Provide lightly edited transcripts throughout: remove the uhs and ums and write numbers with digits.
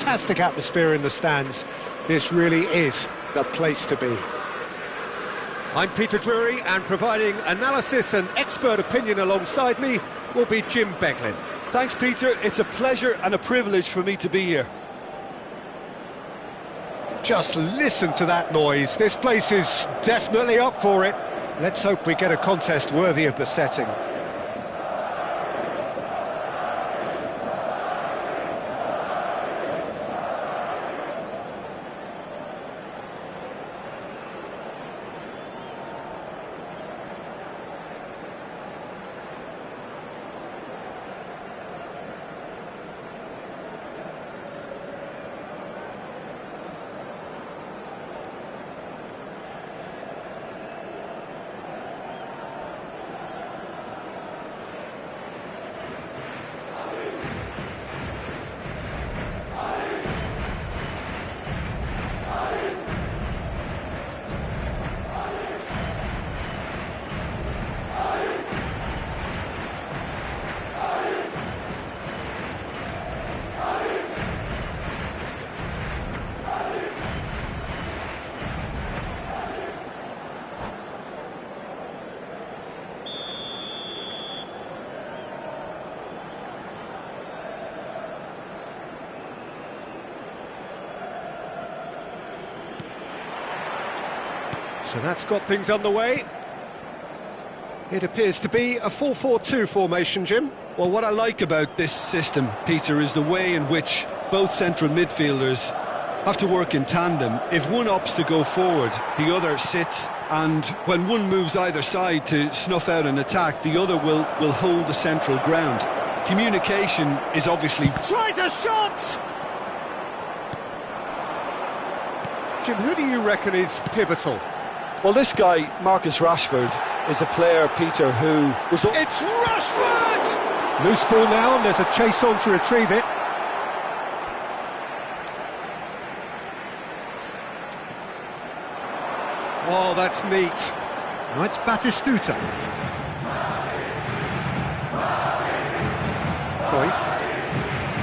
Fantastic atmosphere in the stands. This really is the place to be. I'm Peter Drury, and providing analysis and expert opinion alongside me will be Jim Beglin. Thanks, Peter. It's a pleasure and a privilege for me to be here. Just listen to that noise. This place is definitely up for it. Let's hope we get a contest worthy of the setting. So that's got things underway. It appears to be a 4-4-2 formation, Jim. Well, what I like about this system, Peter, is the way in which both central midfielders have to work in tandem. If one opts to go forward, the other sits, and when one moves either side to snuff out an attack, the other will hold the central ground. Communication is obviously... Tries a shot! Jim, who do you reckon is pivotal? Well, this guy, Marcus Rashford, is a player, Peter, who was... It's Rashford! Loose ball now, and there's a chase on to retrieve it. Oh, that's neat. Now it's Batistuta.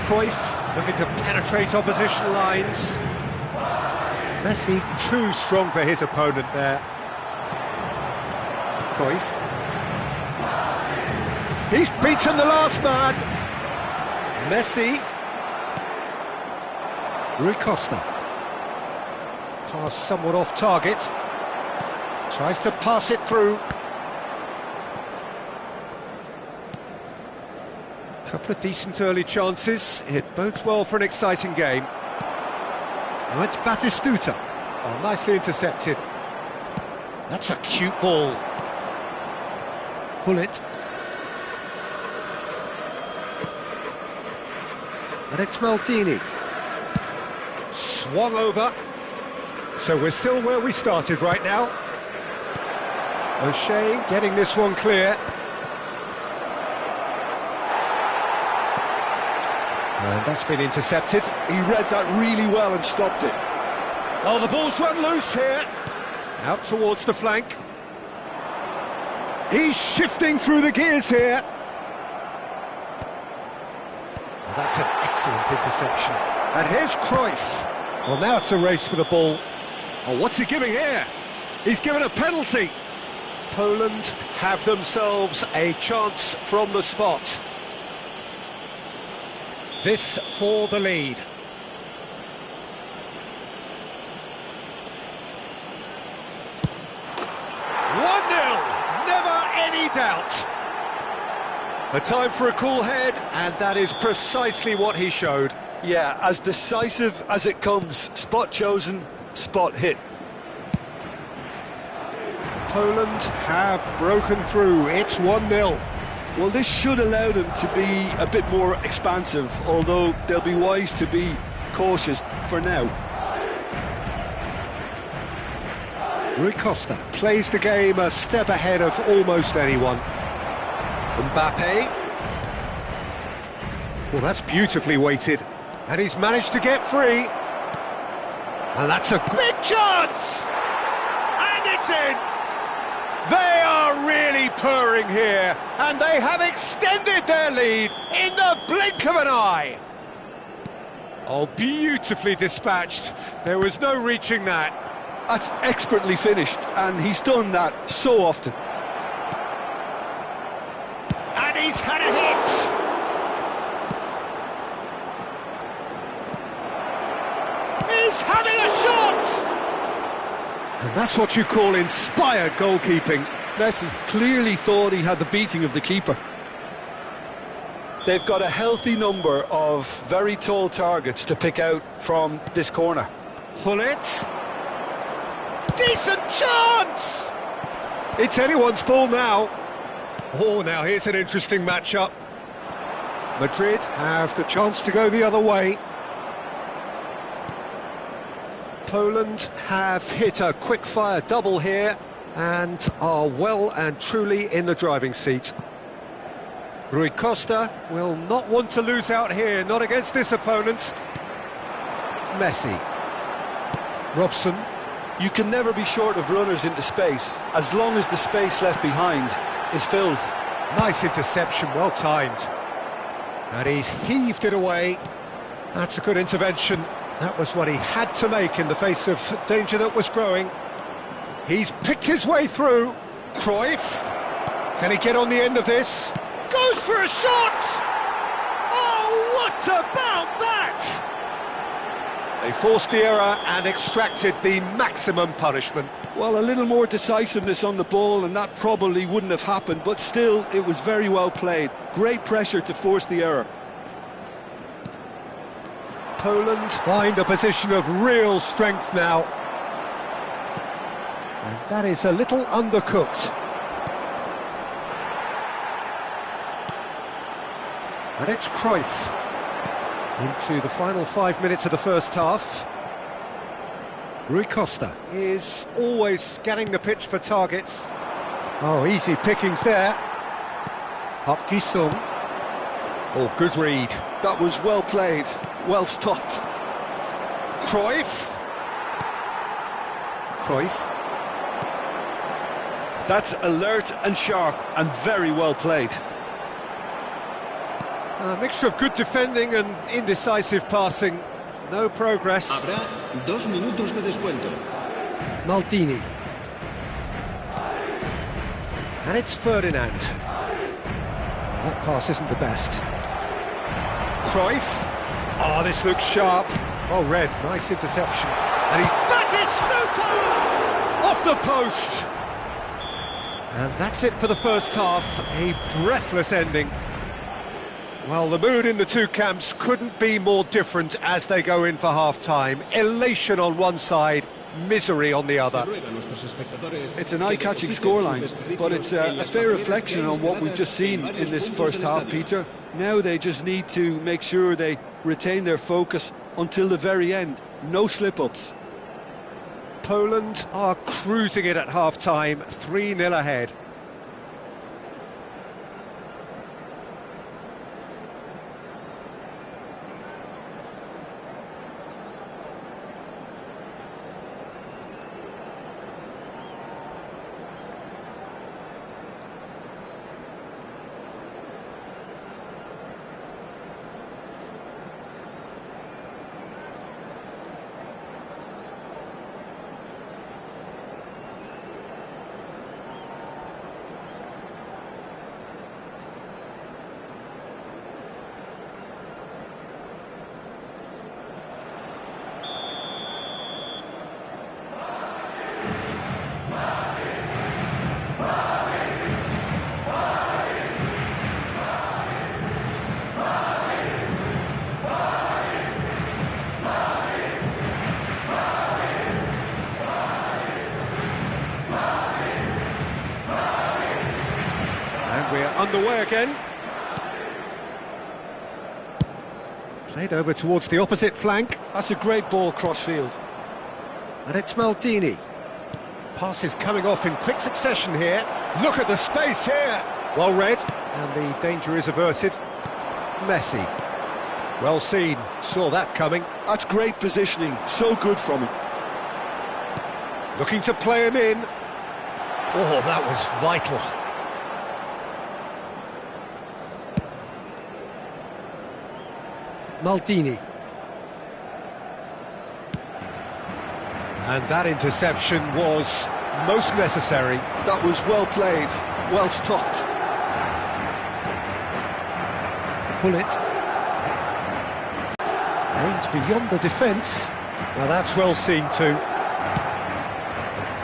Cruyff looking to penetrate opposition lines. Messi too strong for his opponent there. Cruyff. He's beaten the last man. Messi. Rui Costa. Pass somewhat off target. Tries to pass it through. Couple of decent early chances. It bodes well for an exciting game. Now it's Batistuta. Oh, nicely intercepted. That's a cute ball. Pull it. And it's Maldini. Swung over. So we're still where we started right now. O'Shea getting this one clear. And that's been intercepted. He read that really well and stopped it. Oh, the ball's run loose here. Out towards the flank. He's shifting through the gears here. Oh, that's an excellent interception. And here's Cruyff. Well, now it's a race for the ball. Oh, what's he giving here? He's given a penalty. Poland have themselves a chance from the spot. This for the lead. 1-0, never any doubt. A time for a cool head, and that is precisely what he showed. Yeah, as decisive as it comes. Spot chosen, spot hit. Poland have broken through. It's 1-0. Well, this should allow them to be a bit more expansive, although they'll be wise to be cautious for now. Rui Costa plays the game a step ahead of almost anyone. Mbappe. Well, that's beautifully weighted. And he's managed to get free. And that's a big chance! And it's in! They are really purring here, and they have extended their lead in the blink of an eye. Oh, beautifully dispatched. There was no reaching that. That's expertly finished, and he's done that so often. And he's had a hit! He's having a shot! And that's what you call inspired goalkeeping. Messi clearly thought he had the beating of the keeper. They've got a healthy number of very tall targets to pick out from this corner. Gullit. Decent chance! It's anyone's ball now. Oh, now here's an interesting matchup. Madrid have the chance to go the other way. Poland have hit a quick-fire double here and are well and truly in the driving seat. Rui Costa will not want to lose out here, not against this opponent. Messi. Robson. You can never be short of runners into space, as long as the space left behind is filled. Nice interception, well timed. And he's heaved it away. That's a good intervention. That was what he had to make in the face of danger that was growing. He's picked his way through. Cruyff. Can he get on the end of this? Goes for a shot! Oh, what about that? They forced the error and extracted the maximum punishment. Well, a little more decisiveness on the ball and that probably wouldn't have happened, but still, it was very well played. Great pressure to force the error. Poland find a position of real strength now. And that is a little undercooked. And it's Cruyff into the final 5 minutes of the first half. Rui Costa is always scanning the pitch for targets. Oh, easy pickings there. Park Ji-sung. Oh, good read. That was well played, well stopped. Cruyff. Cruyff. That's alert and sharp and very well played. A mixture of good defending and indecisive passing. No progress. Habrá 2 minutos de descuento. Maldini. And it's Ferdinand. That pass isn't the best. Cruyff. Oh, this looks sharp. Oh, red. Nice interception. And he's... Batistuta! Off the post! And that's it for the first half. A breathless ending. Well, the mood in the two camps couldn't be more different as they go in for half-time. Elation on one side, misery on the other. It's an eye-catching scoreline, but it's a fair reflection on what we've just seen in this first half, Peter. Now they just need to make sure they retain their focus until the very end. No slip-ups. Poland are cruising it at half-time, 3-0 ahead. We're underway again. Played over towards the opposite flank. That's a great ball cross-field. And it's Maldini. Passes coming off in quick succession here. Look at the space here. Well read, and the danger is averted. Messi. Well seen, saw that coming. That's great positioning, so good from him. Looking to play him in. Oh, that was vital. Maldini. And that interception was most necessary. That was well played, well stopped. Pullet. Aimed beyond the defence. Now that's well seen too.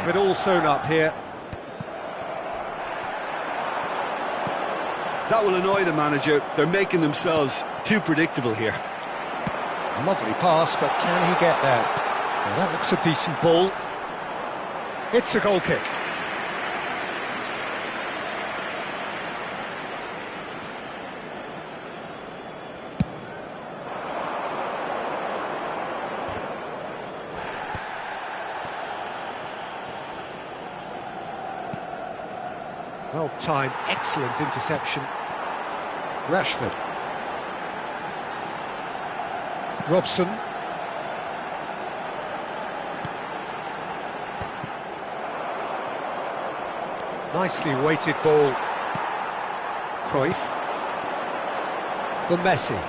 But all sewn up here. That will annoy the manager. They're making themselves too predictable here. Lovely pass, but can he get there? Now that looks a decent ball. It's a goal kick. Well timed, excellent interception. Rashford. Robson. Nicely weighted ball. Cruyff. For Messi.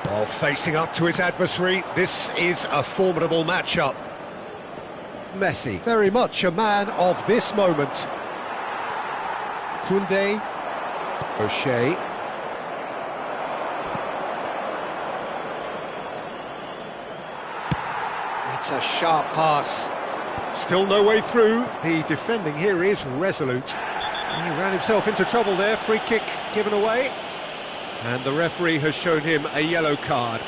While facing up to his adversary, this is a formidable matchup. Messi, very much a man of this moment. Koundé, O'Shea. It's a sharp pass. Still no way through. The defending here is resolute. He ran himself into trouble there. Free kick given away. And the referee has shown him a yellow card.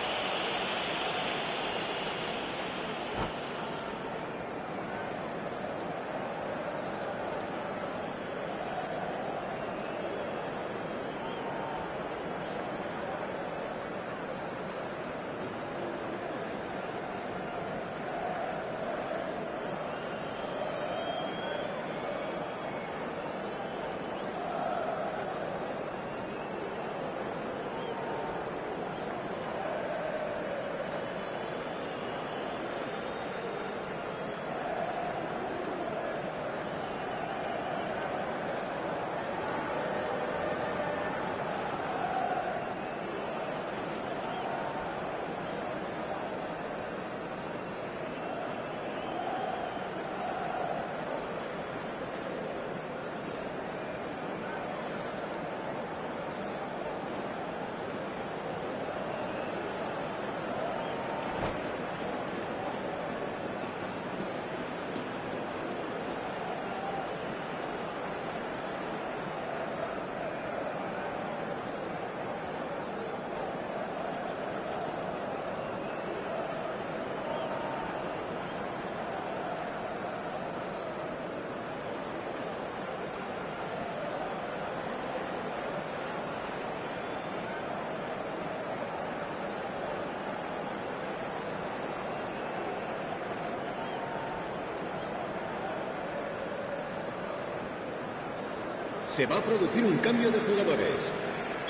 Se va a producir un cambio de jugadores.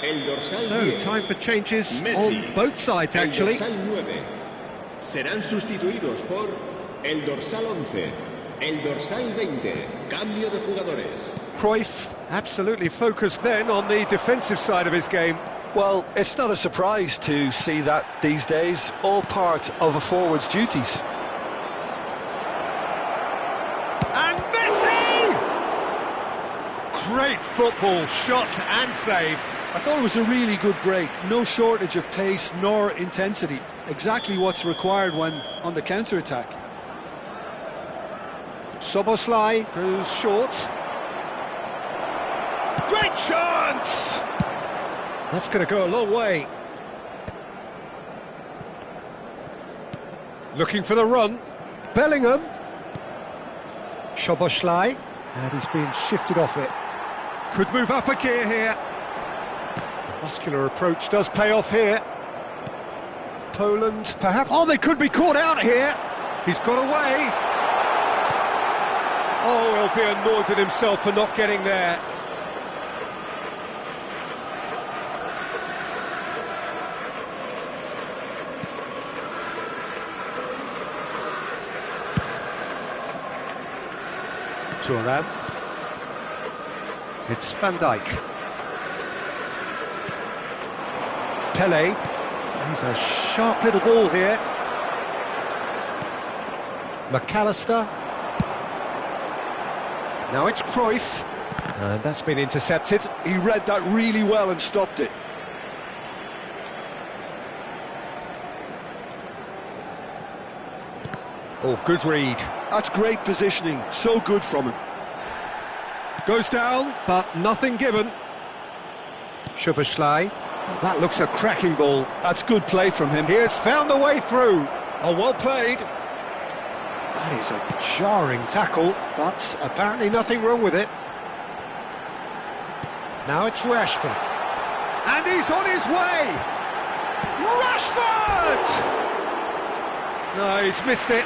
El dorsal So, 10, time for changes Messi. on both sides, actually. El dorsal 9 serán sustituidos por el dorsal 11, el dorsal 20. Cambio de jugadores. Cruyff absolutely focused then on the defensive side of his game. Well, it's not a surprise to see that these days, all part of a forward's duties. And Messi! Great football, shot and save. I thought it was a really good break. No shortage of pace nor intensity. Exactly what's required when on the counter-attack. Szoboszlai goes short. Great chance! That's going to go a long way. Looking for the run. Bellingham. Szoboszlai. And he's being shifted off it. Could move up a gear here. Muscular approach does pay off here. Poland, perhaps. Oh, they could be caught out here. He's got away. Oh, he'll be annoyed at himself for not getting there. Thuram. It's Van Dijk. Pele. He's a sharp little ball here. McAllister. Now it's Cruyff. And that's been intercepted. He read that really well and stopped it. Oh, good read. That's great positioning, so good from him. Goes down, but nothing given. Szoboszlai. Oh, that looks a cracking ball. That's good play from him. He has found a way through. Oh, well played. That is a jarring tackle, but apparently nothing wrong with it. Now it's Rashford. And he's on his way! Rashford! No, he's missed it.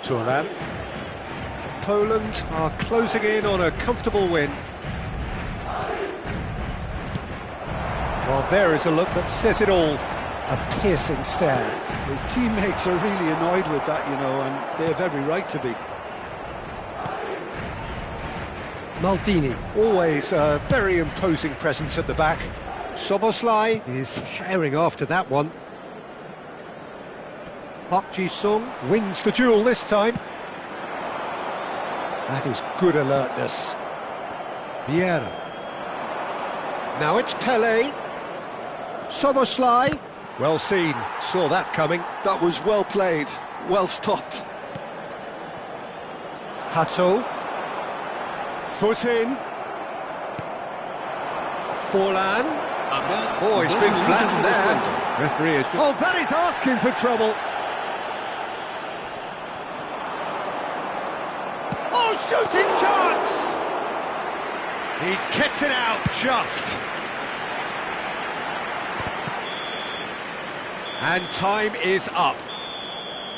Thuram. Poland are closing in on a comfortable win. Well, there is a look that says it all. A piercing stare. His teammates are really annoyed with that, you know, and they have every right to be. Maldini, always a very imposing presence at the back. Szoboszlai is herring after that one. Park Ji-sung wins the duel this time. That is good alertness. Vieira. Now it's Pele. Szoboszlai. Well seen, saw that coming. That was well played, well stopped. Hato. Foot in. Forlan. Oh, he's been flattened there. Referee is just... Oh, that is asking for trouble. Oh, shooting chance! He's kept it out just. And time is up.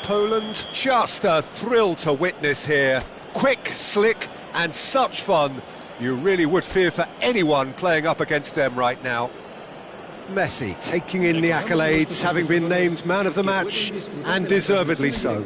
Poland, just a thrill to witness here. Quick, slick, and such fun. You really would fear for anyone playing up against them right now. Messi taking in the accolades, having been named man of the match, and deservedly so.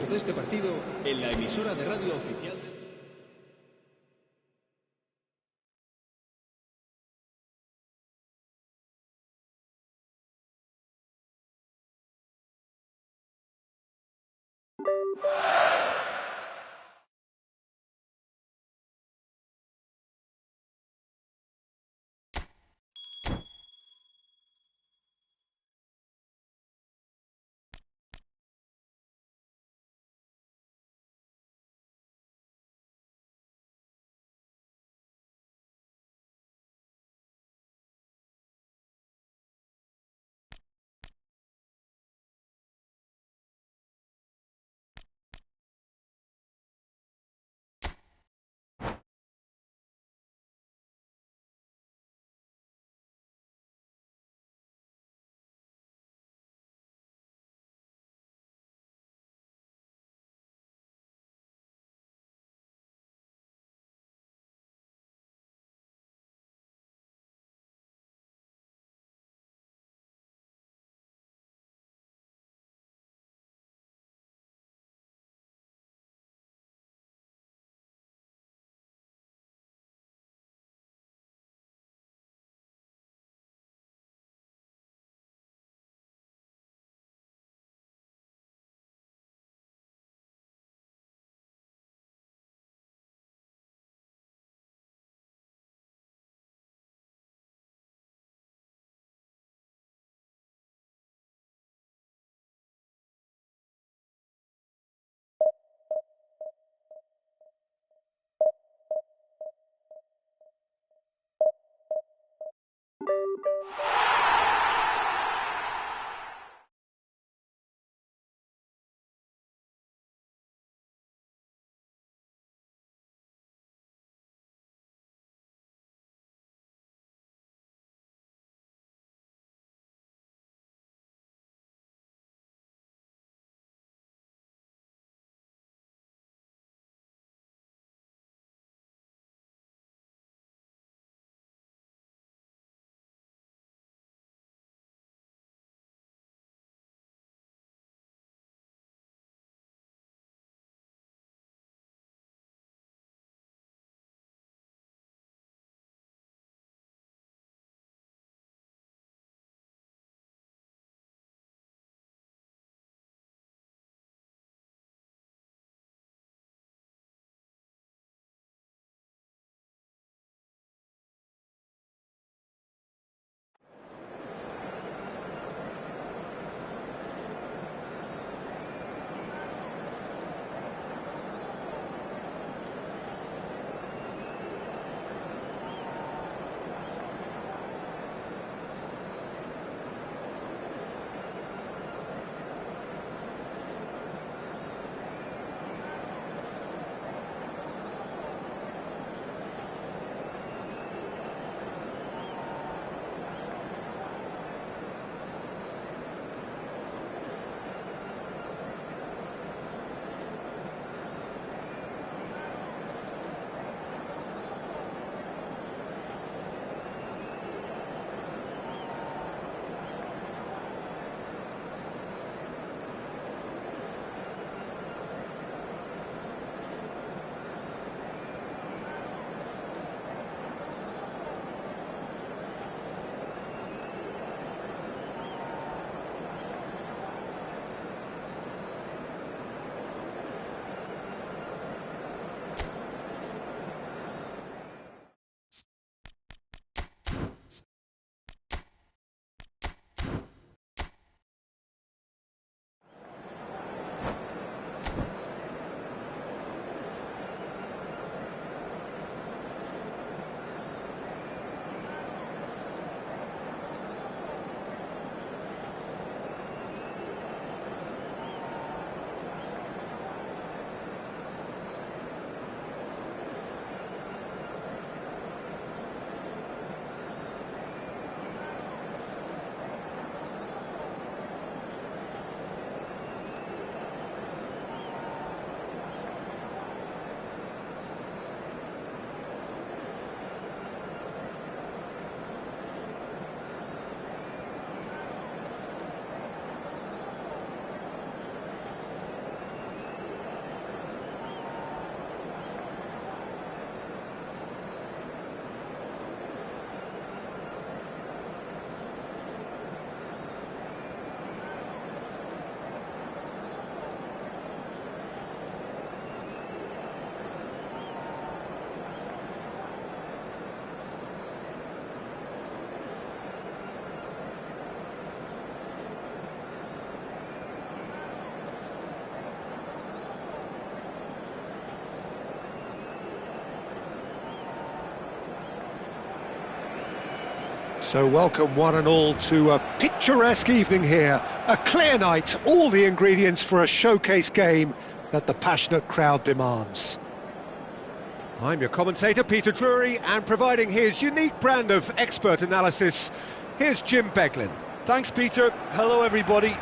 So welcome one and all to a picturesque evening here. A clear night, all the ingredients for a showcase game that the passionate crowd demands. I'm your commentator, Peter Drury, and providing his unique brand of expert analysis, here's Jim Beglin. Thanks, Peter. Hello, everybody.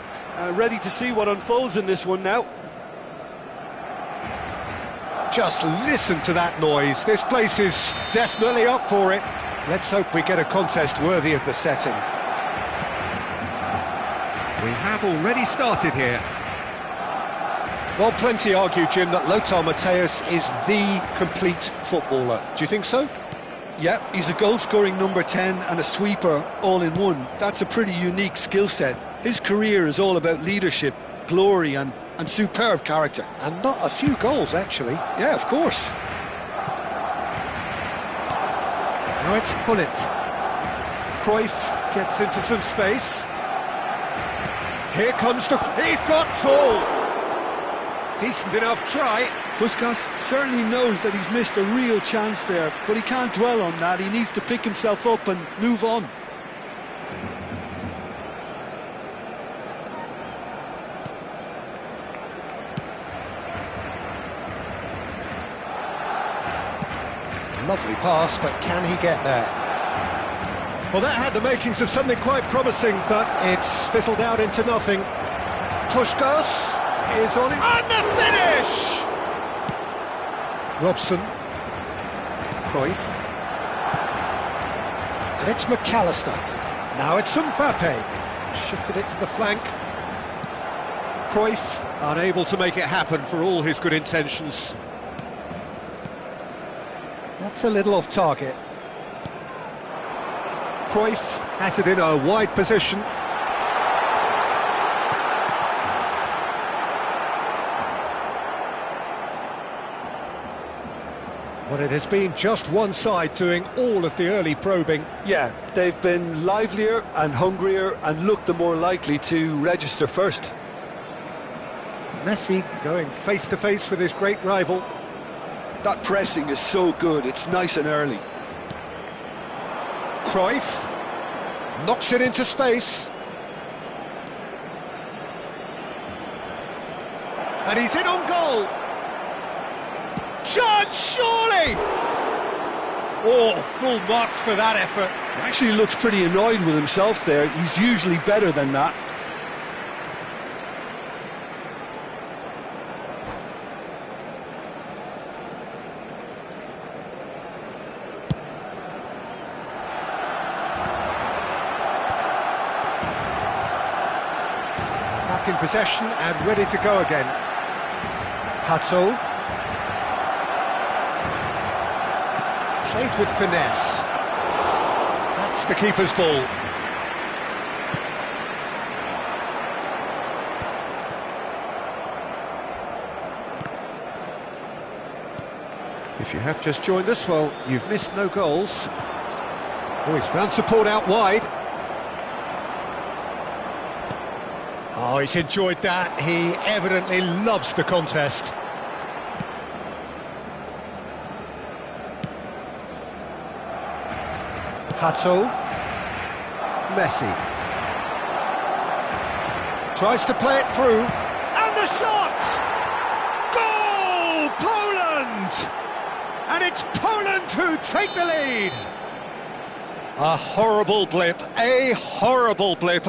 Ready to see what unfolds in this one now. Just listen to that noise. This place is definitely up for it. Let's hope we get a contest worthy of the setting. We have already started here. Well, plenty argue, Jim, that Lothar Matthäus is the complete footballer. Do you think so? Yeah, he's a goal-scoring number 10 and a sweeper all in one. That's a pretty unique skill set. His career is all about leadership, glory and superb character. And not a few goals, actually. Yeah, of course. Now it's Gullit. Cruyff gets into some space. Here comes the... He's got tall! Decent enough try. Puskas certainly knows that he's missed a real chance there, but he can't dwell on that. He needs to pick himself up and move on. Lovely pass, but can he get there? Well, that had the makings of something quite promising, but it's fizzled out into nothing. Puskas is on it. And the finish! Robson. Cruyff. And it's McAllister. Now it's Mbappe. Shifted it to the flank. Cruyff unable to make it happen for all his good intentions. That's a little off target. Cruyff has it in a wide position. Well, it has been just one side doing all of the early probing. Yeah, they've been livelier and hungrier and looked the more likely to register first. Messi going face-to-face with his great rival. That pressing is so good, it's nice and early. Cruyff knocks it into space. And he's in on goal. Chance, surely! Oh, full marks for that effort. He actually looks pretty annoyed with himself there. He's usually better than that. Back in possession and ready to go again. Hato. Played with finesse. That's the keeper's ball. If you have just joined us, well, you've missed no goals. Oh, he's found support out wide. Oh, he's enjoyed that. He evidently loves the contest. Hato. Messi. Tries to play it through. And the shot! Goal! Poland! And it's Poland who take the lead. A horrible blip, a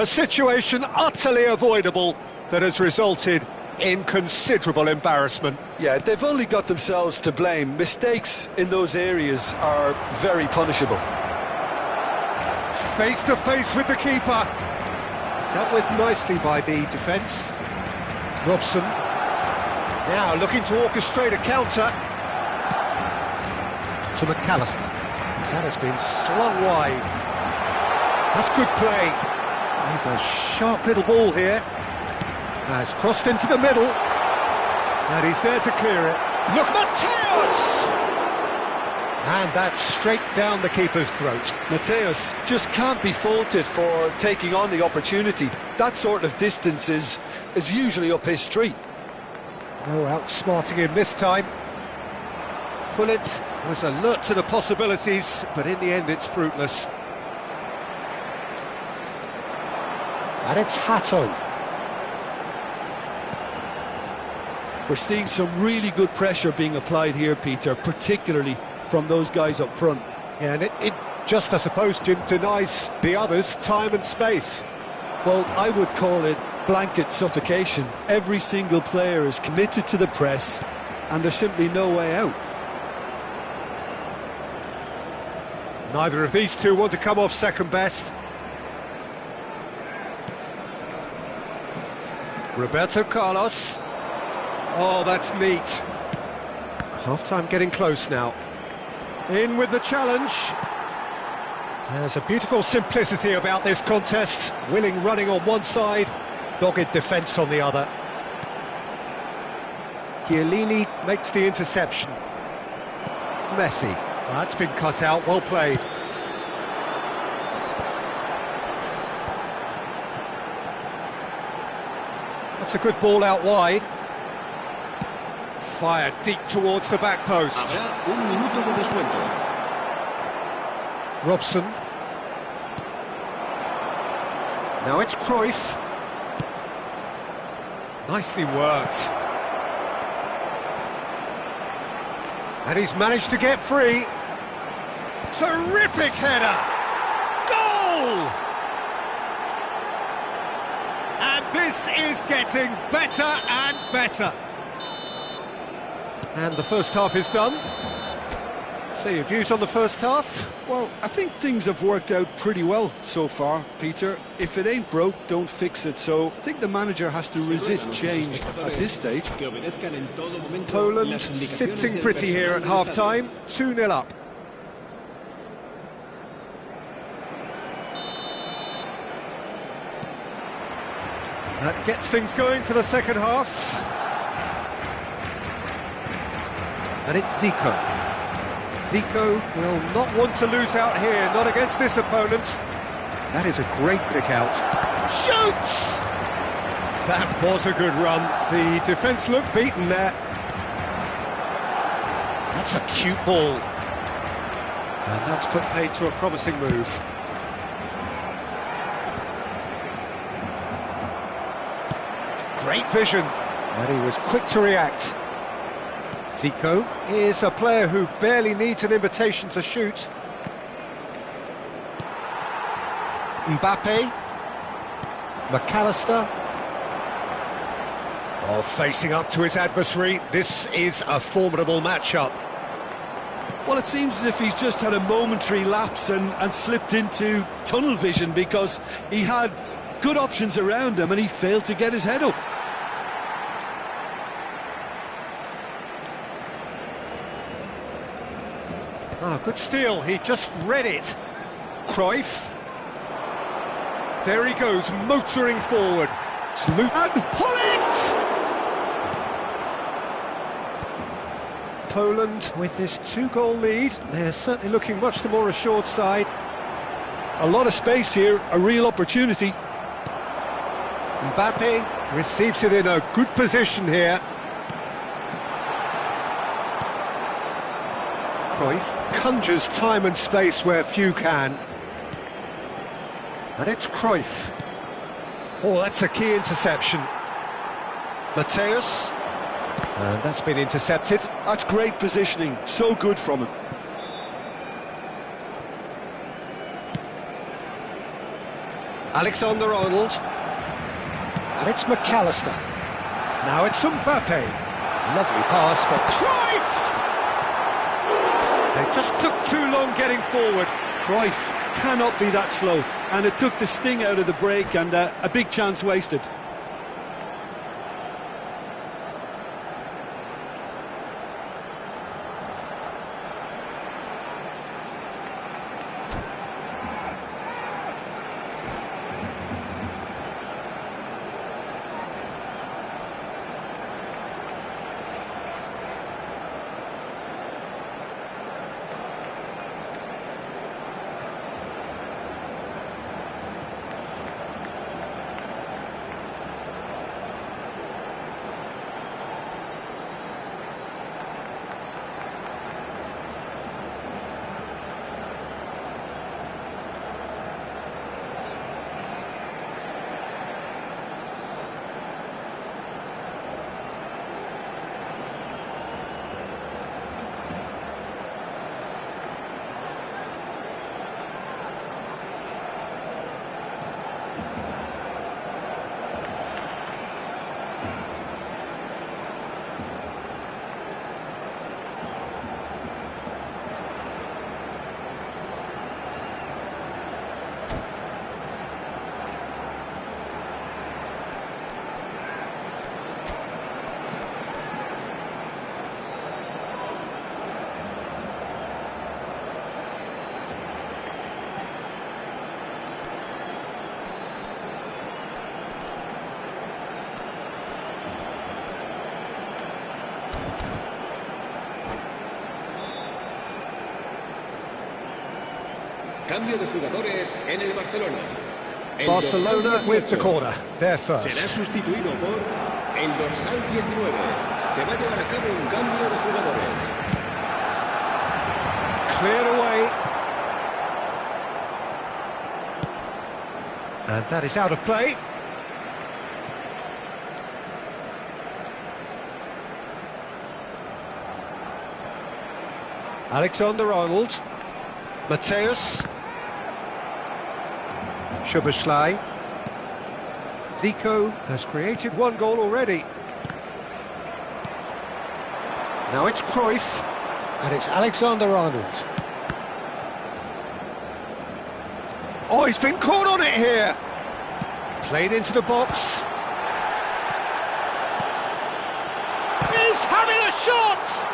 situation utterly avoidable that has resulted in considerable embarrassment. Yeah, they've only got themselves to blame. Mistakes in those areas are very punishable. Face to face with the keeper. Dealt with nicely by the defence. Robson. Now looking to orchestrate a counter. To McAllister. That has been slung wide. That's good play. He's a sharp little ball here. Now it's crossed into the middle. And he's there to clear it. Look, Matthäus! And that's straight down the keeper's throat. Matthäus just can't be faulted for taking on the opportunity. That sort of distance is usually up his street. No outsmarting him this time. Gullit was alert to the possibilities, but in the end it's fruitless. And it's Hato. We're seeing some really good pressure being applied here, Peter, particularly from those guys up front. Yeah, and it just, I suppose, Jim, denies the others time and space. Well, I would call it blanket suffocation. Every single player is committed to the press, and there's simply no way out. Neither of these two want to come off second best. Roberto Carlos. Oh, that's neat. Half-time getting close now. In with the challenge. There's a beautiful simplicity about this contest. Willing running on one side, dogged defence on the other. Chiellini makes the interception. Messi. That's been cut out, well played. That's a good ball out wide. Fired deep towards the back post. Habrá un minuto de descuento. Robson. Now it's Cruyff. Nicely worked. And he's managed to get free. Terrific header! Goal! And this is getting better and better. And the first half is done. So your views on the first half? Well, I think things have worked out pretty well so far, Peter. If it ain't broke, don't fix it. So I think the manager has to resist change at this stage. Poland sitting pretty here at half-time, 2-0 up. That gets things going for the second half. And it's Zico. Zico will not want to lose out here, not against this opponent. That is a great pick out. Shoots! That was a good run. The defence looked beaten there. That's a cute ball. And that's put paid to a promising move. Great vision. And he was quick to react. Zico is a player who barely needs an invitation to shoot. Mbappe. McAllister. Oh, facing up to his adversary. This is a formidable matchup. Well, it seems as if he's just had a momentary lapse and slipped into tunnel vision, because he had good options around him and he failed to get his head up. Ah, good steal, he just read it. Cruyff. There he goes, motoring forward. Salute and pull it! Poland with this 2-goal lead. They're certainly looking much the more assured side. A lot of space here, a real opportunity. Mbappe receives it in a good position here. Cruyff conjures time and space where few can. And it's Cruyff. Oh, that's a key interception. Mateus. And that's been intercepted. That's great positioning, so good from him. Alexander-Arnold. And it's McAllister. Now it's Mbappe. Lovely pass, but Cruyff! They just took too long getting forward. Cruyff cannot be that slow, and it took the sting out of the break, and a big chance wasted. Cambio de jugadores en el Barcelona. El Barcelona dorsal with the 18 corner, they're será first. sustituido por el dorsal 19. Se va a llevar a cabo un cambio de jugadores. Cleared away. And that is out of play. Alexander-Arnold. Matthäus. Szoboszlai. Zico has created one goal already. Now it's Cruyff, and it's Alexander-Arnold. Oh, he's been caught on it here! Played into the box. He's having a shot!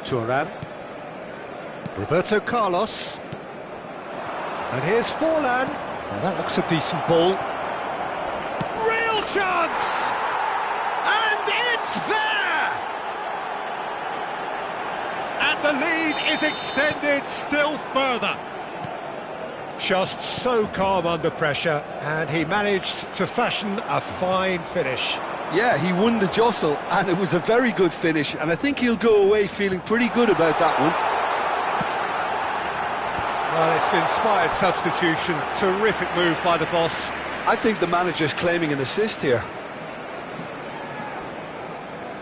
Thuram. Roberto Carlos. And here's Forlan. Now that looks a decent ball. Real chance! And it's there! And the lead is extended still further. Just so calm under pressure, and he managed to fashion a fine finish. Yeah, he won the jostle, and it was a very good finish, and I think he'll go away feeling pretty good about that one. Well, it's an inspired substitution. Terrific move by the boss. I think the manager's claiming an assist here.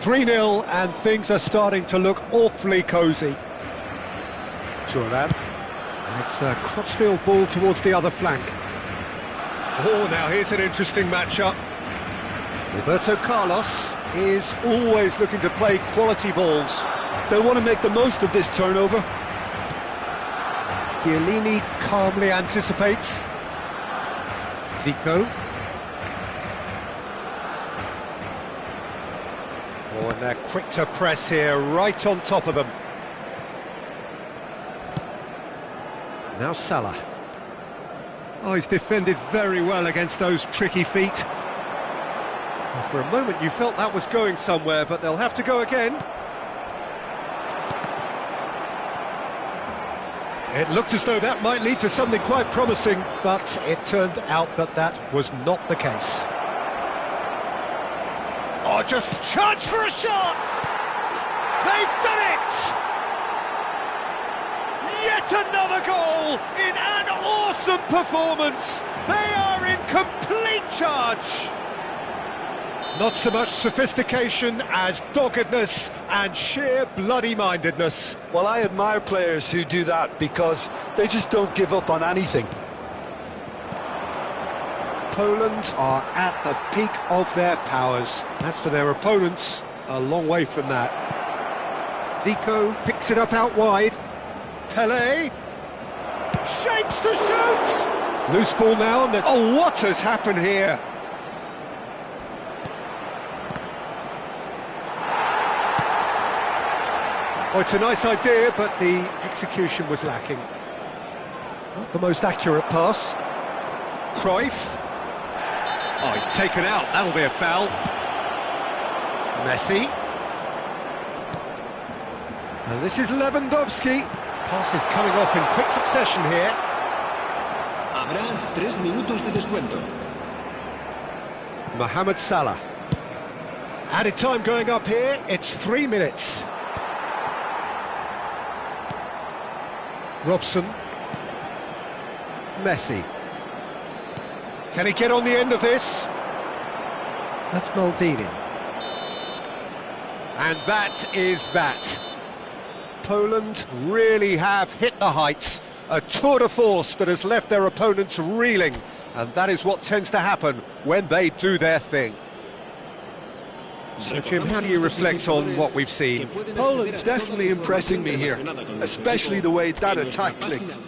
3-0, and things are starting to look awfully cosy. Thuram. And it's a Crutchfield ball towards the other flank. Oh, now here's an interesting matchup. Roberto Carlos is always looking to play quality balls. They'll want to make the most of this turnover. Chiellini calmly anticipates. Zico. Oh, and they're quick to press here, right on top of them. Now Salah. Oh, he's defended very well against those tricky feet. Well, for a moment you felt that was going somewhere, but they'll have to go again. It looked as though that might lead to something quite promising, but it turned out that that was not the case. Oh, just chance for a shot! They've done it! Yet another goal in an awesome performance! They are in complete charge! Not so much sophistication as doggedness and sheer bloody-mindedness. Well, I admire players who do that because they just don't give up on anything. Poland are at the peak of their powers. As for their opponents, a long way from that. Zico picks it up out wide. Pelé shapes to shoot! Loose ball now, and oh, what has happened here? Oh, it's a nice idea, but the execution was lacking. Not the most accurate pass. Cruyff. Oh, he's taken out. That'll be a foul. Messi. And this is Lewandowski. Passes coming off in quick succession here. Habrá 3 minutos de descuento. Mohamed Salah. Added time going up here. It's 3 minutes. Robson. Messi. Can he get on the end of this? That's Maldini. And that is that. Poland really have hit the heights. A tour de force that has left their opponents reeling. And that is what tends to happen when they do their thing. So, Jim, how do you reflect on what we've seen? Poland's definitely impressing me here, especially the way that attack clicked.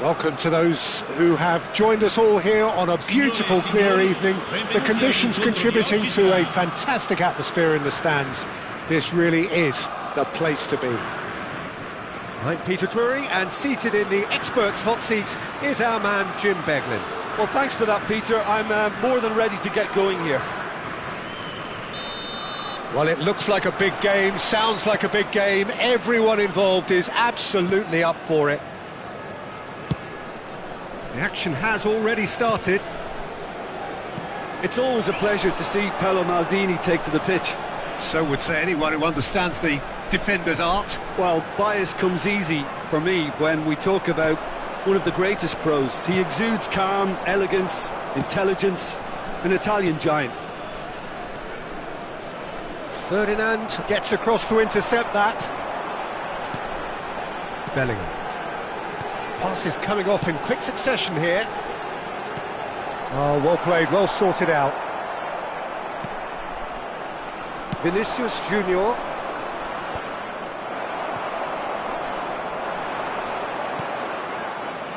Welcome to those who have joined us all here on a beautiful, clear evening. The conditions contributing to a fantastic atmosphere in the stands. This really is the place to be. I'm Peter Drury, and seated in the experts' hot seat is our man Jim Beglin. Well, thanks for that, Peter. I'm more than ready to get going here. Well, it looks like a big game, sounds like a big game. Everyone involved is absolutely up for it. The action has already started. It's always a pleasure to see Paolo Maldini take to the pitch. So would say anyone who understands the defender's art. Well, bias comes easy for me when we talk about one of the greatest pros. He exudes calm, elegance, intelligence, an Italian giant. Ferdinand gets across to intercept that. Bellingham. Pass is coming off in quick succession here. Oh, well played, well sorted out. Vinicius Junior.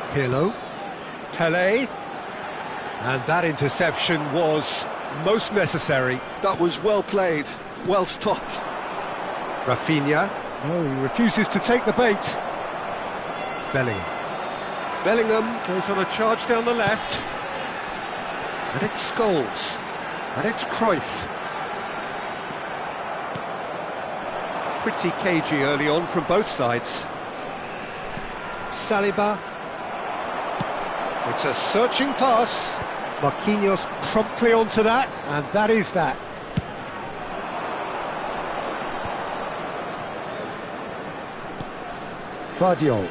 Pirlo. Pelé. And that interception was most necessary. That was well played, well stopped. Rafinha. Oh, he refuses to take the bait. Bellingham. Bellingham goes on a charge down the left. And it's Scholes. And it's Cruyff. Pretty cagey early on from both sides. Saliba. It's a searching pass. Marquinhos promptly onto that, and that is that. Vardiol.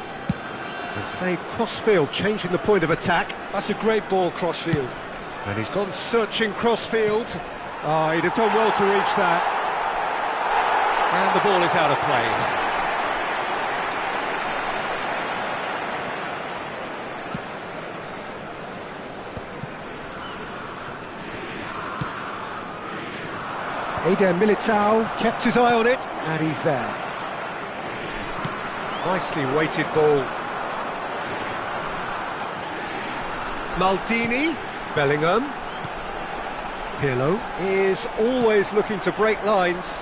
And played crossfield, changing the point of attack. That's a great ball crossfield. And he's gone searching crossfield. Oh, he'd have done well to reach that. And the ball is out of play. Eder Militao kept his eye on it, and he's there. Nicely weighted ball. Maldini, Bellingham. Pirlo is always looking to break lines.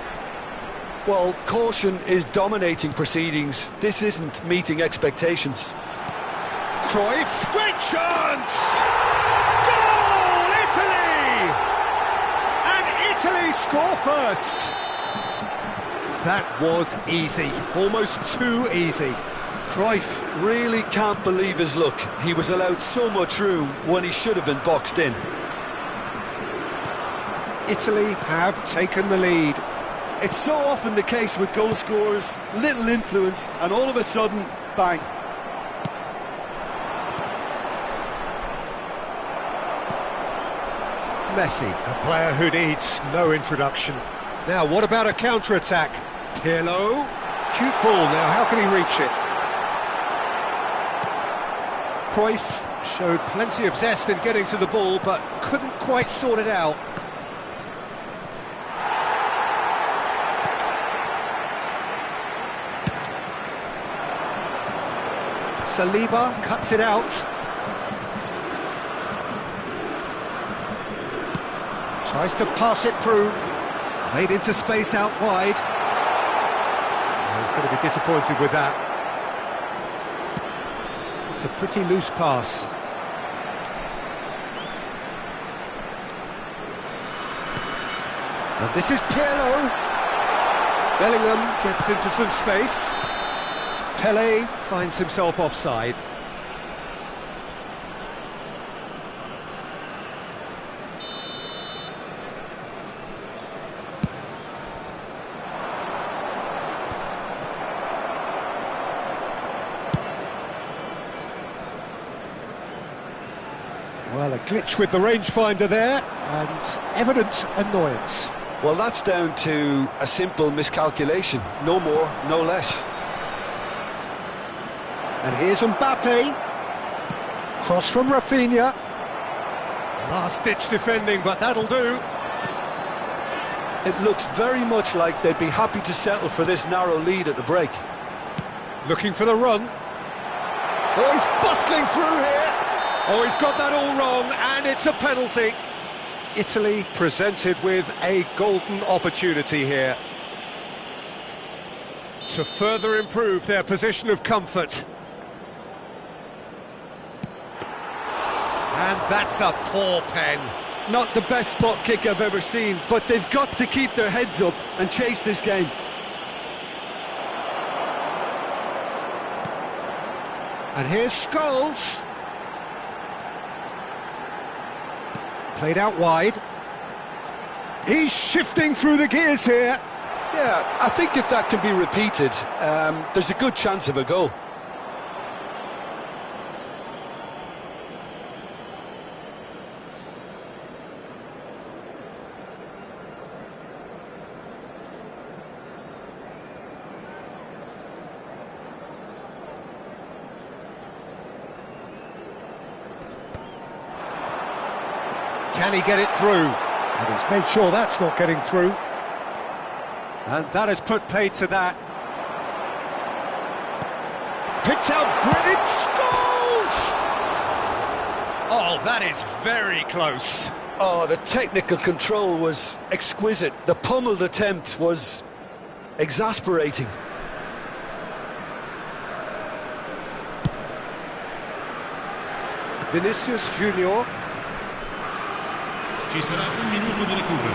Well, caution is dominating proceedings. This isn't meeting expectations. Cruyff, great chance! Goal, Italy! And Italy score first. That was easy, almost too easy. Cruyff really can't believe his luck. He was allowed so much room when he should have been boxed in. Italy have taken the lead. It's so often the case with goal scorers, little influence, and all of a sudden, bang. Messi, a player who needs no introduction. Now, what about a counter-attack? Pirlo, cute ball now, how can he reach it? Cruyff showed plenty of zest in getting to the ball, but couldn't quite sort it out. Saliba cuts it out. Tries to pass it through. Played into space out wide. Oh, he's going to be disappointed with that. It's a pretty loose pass. And this is Pirlo. Bellingham gets into some space. Pelé finds himself offside. Well, a glitch with the rangefinder there, and evident annoyance. Well, that's down to a simple miscalculation. No more, no less. And here's Mbappe. Cross from Rafinha. Last-ditch defending, but that'll do. It looks very much like they'd be happy to settle for this narrow lead at the break. Looking for the run. Oh, he's bustling through here. Oh, he's got that all wrong, and it's a penalty. Italy presented with a golden opportunity here to further improve their position of comfort. And that's a poor pen. Not the best spot kick I've ever seen, but they've got to keep their heads up and chase this game. And here's Scholes. Played out wide. He's shifting through the gears here. Yeah, I think if that can be repeated, there's a good chance of a goal. Can he get it through? And he's made sure that's not getting through. And that has put paid to that. Picks out brilliant Scholes! Oh, that is very close. Oh, the technical control was exquisite. The pummeled attempt was exasperating. Vinicius Junior. Ci sarà un minuto di recupero.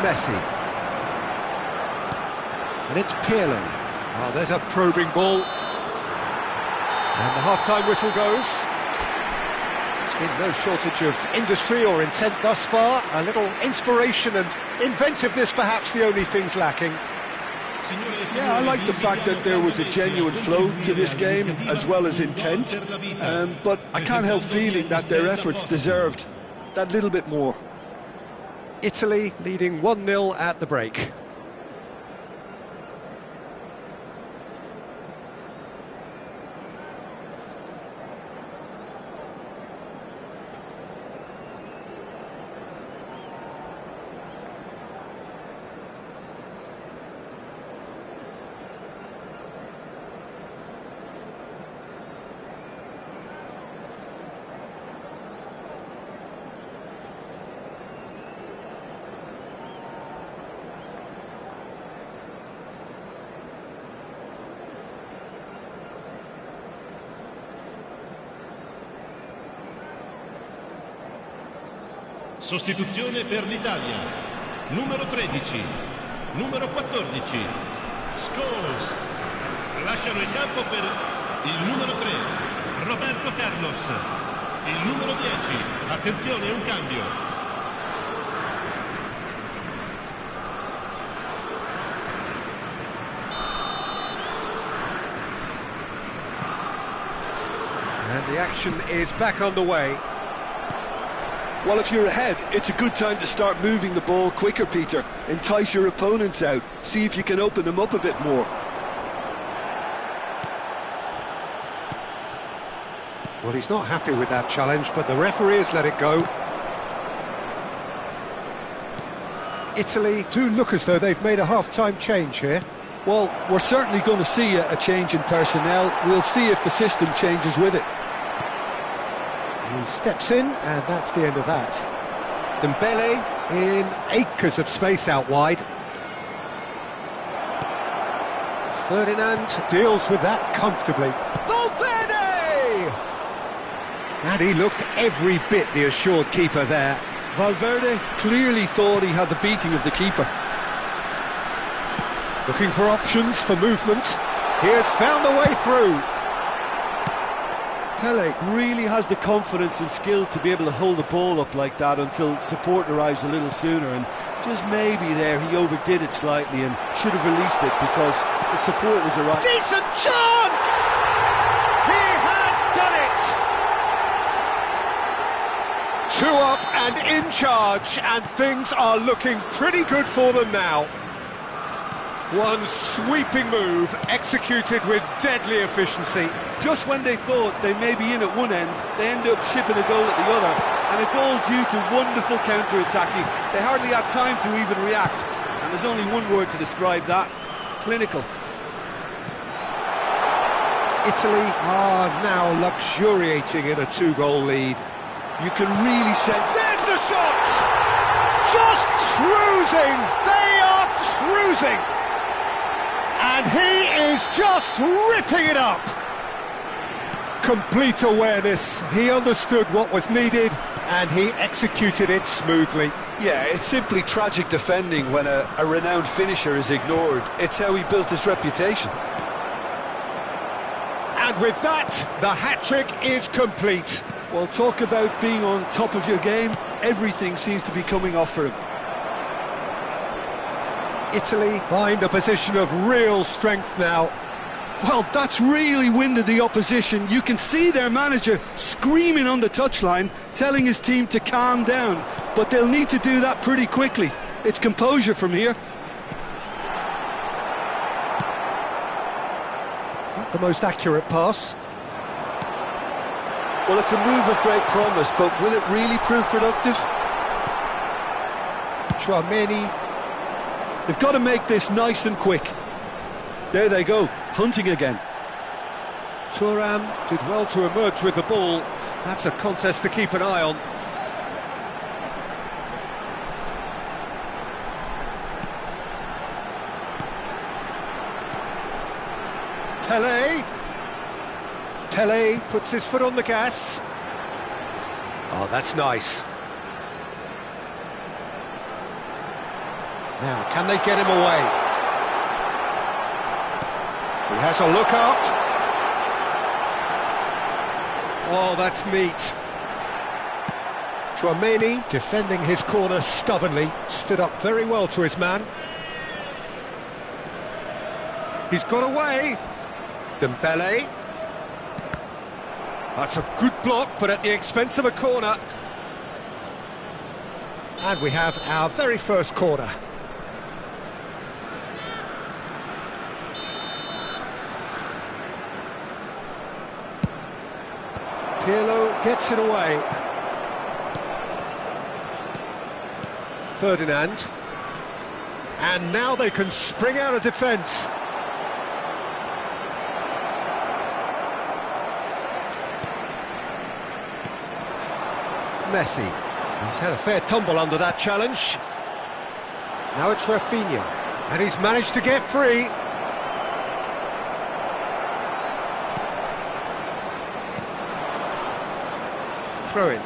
Messi. And it's Pirlo. Oh, there's a probing ball. And the half-time whistle goes. There's been no shortage of industry or intent thus far. A little inspiration and inventiveness, perhaps the only things lacking. Yeah, I like the fact that there was a genuine flow to this game, as well as intent, but I can't help feeling that their efforts deserved that little bit more. Italy leading 1-0 at the break. Sostituzione per l'Italia. Numero 13, numero 14, Scholes. Lasciano il campo per il numero 3, Roberto Carlos. Il numero 10, attenzione, un cambio. And the action is back on the way. Well, if you're ahead, it's a good time to start moving the ball quicker, Peter. Entice your opponents out. See if you can open them up a bit more. Well, he's not happy with that challenge, but the referee has let it go. Italy do look as though they've made a half-time change here. Well, we're certainly going to see a change in personnel. We'll see if the system changes with it. He steps in, and that's the end of that. Dembele in acres of space out wide. Ferdinand deals with that comfortably. Valverde! And he looked every bit the assured keeper there. Valverde clearly thought he had the beating of the keeper. Looking for options for movement. He has found a way through. Pele really has the confidence and skill to be able to hold the ball up like that until support arrives a little sooner, and just maybe there he overdid it slightly and should have released it because the support was arriving. Decent chance! He has done it! 2 up and in charge, and things are looking pretty good for them now. One sweeping move, executed with deadly efficiency. Just when they thought they may be in at one end, they end up shipping a goal at the other, and it's all due to wonderful counter-attacking. They hardly had time to even react, and there's only one word to describe that: clinical. Italy are now luxuriating in a 2-goal lead. You can really sense... There's the shot! Just cruising! They are cruising! And he is just ripping it up! Complete awareness. He understood what was needed and he executed it smoothly. Yeah, it's simply tragic defending when a renowned finisher is ignored. It's how he built his reputation. And with that, the hat-trick is complete. Well, talk about being on top of your game. Everything seems to be coming off for him. Italy find a position of real strength now. Well, that's really winded the opposition. You can see their manager screaming on the touchline, telling his team to calm down. But they'll need to do that pretty quickly. It's composure from here. The most accurate pass. Well, it's a move of great promise, but will it really prove productive? Tchouaméni. They've got to make this nice and quick. There they go, hunting again. Thuram did well to emerge with the ball. That's a contest to keep an eye on. Tele puts his foot on the gas. Oh, that's nice. Now, can they get him away? He has a look up. Oh, that's neat. Tchouaméni, defending his corner stubbornly, stood up very well to his man. He's got away. Dembele. That's a good block, but at the expense of a corner. And we have our very first corner. Pirlo gets it away. Ferdinand. And now they can spring out of defence. Messi. He's had a fair tumble under that challenge. Now it's Rafinha. And he's managed to get free. Throw in.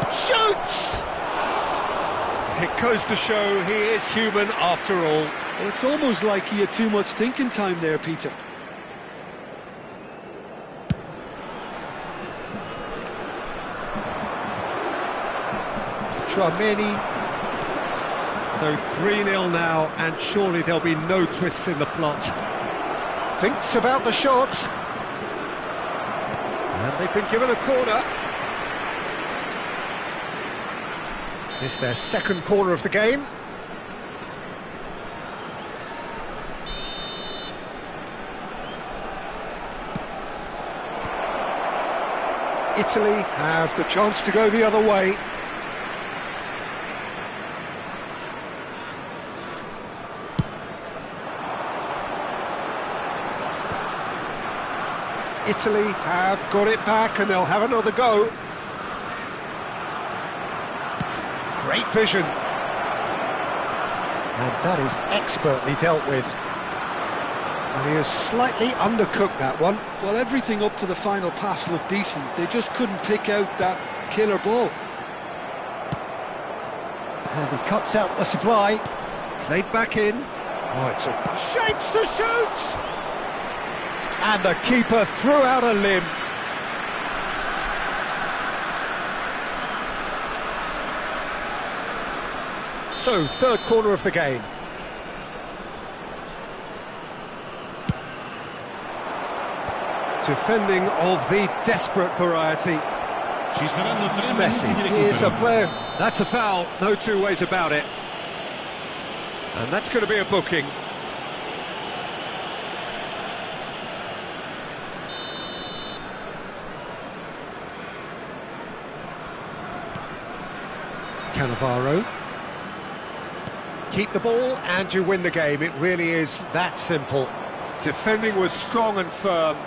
Shoots! It goes to show he is human after all. Well, it's almost like he had too much thinking time there, Peter. Tchouaméni. So 3-0 now, and surely there'll be no twists in the plot. Thinks about the shot. And they've been given a corner. This is their second corner of the game. Italy have the chance to go the other way. Italy have got it back and they'll have another go. Great vision. And that is expertly dealt with. And he has slightly undercooked that one. Well, everything up to the final pass looked decent. They just couldn't pick out that killer ball. And he cuts out the supply. Played back in. Oh, it's a shapes to shoot! And the keeper threw out a limb. So, third corner of the game. Defending of the desperate variety. Messi, he is a player. That's a foul, no two ways about it. And that's going to be a booking. Cannavaro. Keep the ball and you win the game. It really is that simple. Defending was strong and firm.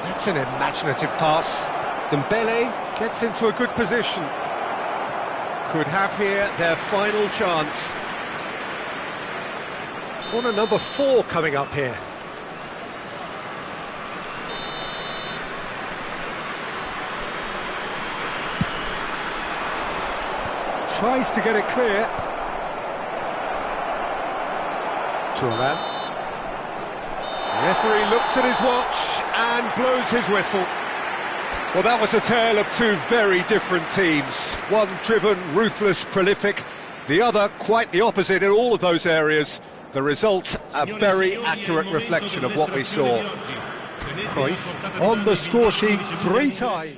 That's an imaginative pass. Dembele gets into a good position. Could have here their final chance. Corner number 4 coming up here. Tries to get it clear. Thuram. The referee looks at his watch and blows his whistle. Well, that was a tale of two very different teams. One driven, ruthless, prolific. The other quite the opposite in all of those areas. The result, a very accurate reflection of what we saw. Cruyff on the score sheet 3 times.